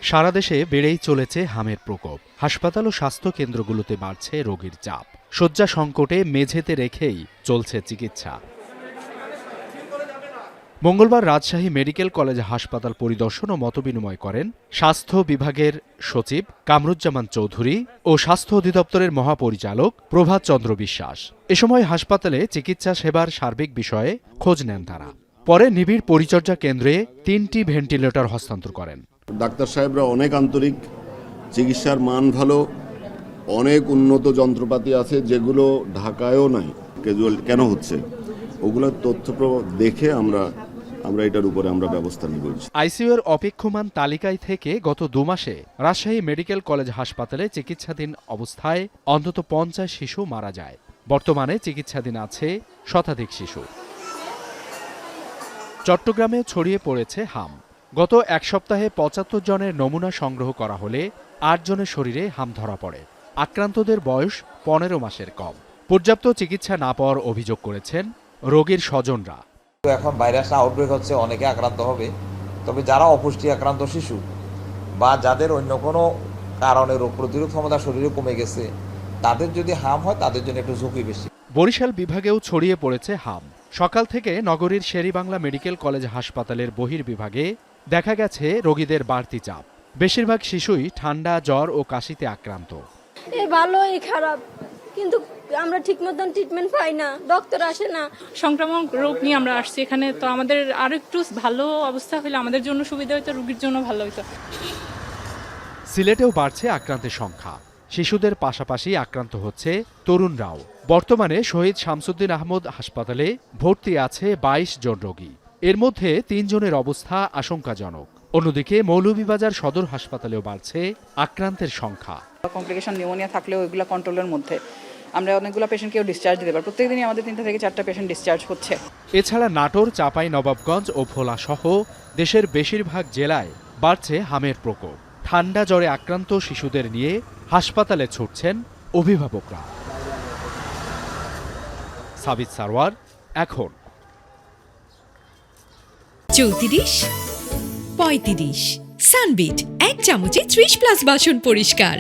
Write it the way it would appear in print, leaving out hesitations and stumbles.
সারা দেশে বেড়েই চলেছে হামের প্রকোপ। হাসপাতাল ও স্বাস্থ্য কেন্দ্রগুলোতে বাড়ছে রোগীর চাপ। শয্যা সংকটে মেঝেতে রেখেই চলছে চিকিৎসা। মঙ্গলবার রাজশাহী মেডিকেল কলেজ হাসপাতাল পরিদর্শন ও মতবিনিময় করেন স্বাস্থ্য বিভাগের সচিব কামরুজ্জামান চৌধুরী ও স্বাস্থ্য অধিদপ্তরের মহাপরিচালক প্রভাত চন্দ্র বিশ্বাস। এ সময় হাসপাতালে চিকিৎসা সেবার সার্বিক বিষয়ে খোঁজ নেন তারা। পরে নিবিড় পরিচর্যা কেন্দ্রে 3টি ভেন্টিলেটর হস্তান্তর করেন। ডাক্তার সাহেবরা অনেক আন্তরিক, চিকিৎসার মান ভালো, অনেক উন্নত যন্ত্রপাতি আছে যেগুলো ঢাকায়ও নাই। কেন হচ্ছে ওগুলোর তথ্য দেখে আমরা এটার উপরে ব্যবস্থা নিব। আইসিইউ এর অপেক্ষমান তালিকায় থেকে গত 2 মাসে রাজশাহী মেডিকেল কলেজ হাসপাতালে চিকিৎসাধীন অবস্থায় অন্তত 50 শিশু মারা যায়। বর্তমানে চিকিৎসাধীন আছে শতাধিক শিশু। চট্টগ্রামে ছড়িয়ে পড়েছে হাম। গত এক সপ্তাহে 75 জনের নমুনা সংগ্রহ করা হলে 8 জনের শরীরে হাম ধরা পড়ে। আক্রান্তদের বয়স 15 মাসের কম। পর্যাপ্ত চিকিৎসা না পাওয়ার অভিযোগ করেছেন রোগীর স্বজনরা। এখন ভাইরাস আউটব্রেক হচ্ছে, অনেকে আক্রান্ত হবে। তবে যারা অপুষ্টি আক্রান্ত শিশু বা যাদের অন্য কোনো কারণে রোগ প্রতিরোধ ক্ষমতা শরীরে কমে গেছে, তাদের যদি হাম হয় তাদের জন্য একটু ঝুঁকি বেশি। বরিশাল বিভাগেও ছড়িয়ে পড়েছে হাম। সকাল থেকে নগরীর শেরেবাংলা মেডিকেল কলেজ হাসপাতালের বহির্বিভাগে দেখা গেছে রোগীদের বাড়তি চাপ। বেশিরভাগ শিশুই ঠান্ডা, জ্বর ও কাশিতে আক্রান্ত। ভালো এই খারাপ, কিন্তু আমরা ঠিক মতন ট্রিটমেন্ট পাই না, ডক্টর আসে না। সংক্রামক রোগ নিয়ে আমরা আসছি এখানে, তো আমাদের আরো একটু ভালো অবস্থা হলে আমাদের জন্য সুবিধা হতো, রোগীর জন্য ভালো হতো। সিলেটেও বাড়ছে আক্রান্তের সংখ্যা। শিশুদের পাশাপাশি আক্রান্ত হচ্ছে তরুণরাও। বর্তমানে শহীদ শামসুদ্দিন আহমদ হাসপাতালে ভর্তি আছে 22 জন রোগী। এর মধ্যে 3 জনের অবস্থা আশঙ্কাজনক। অন্যদিকে মৌলভীবাজার সদর হাসপাতালেও বাড়ছে আক্রান্তের সংখ্যা। কমপ্লিকেশন নিউমোনিয়া থাকলেও ওইগুলো কন্ট্রোলের মধ্যে। আমরা অনেকগুলো পেশেন্টকেও ডিসচার্জ দিতে পারি। প্রত্যেকদিনই আমাদের 3 থেকে 4টা পেশেন্ট ডিসচার্জ হচ্ছে। এছাড়া নাটোর, চাঁপাইনবাবগঞ্জ ও ভোলা সহ দেশের বেশিরভাগ জেলায় বাড়ছে হামের প্রকোপ। ঠান্ডা জ্বরে আক্রান্ত শিশুদের নিয়ে হাসপাতালে ছুটছেন অভিভাবকরা। সাবিত সারওয়ার, এখন। 34, 35 সানবিট 1 চামচে 30+ বাসন পরিষ্কার।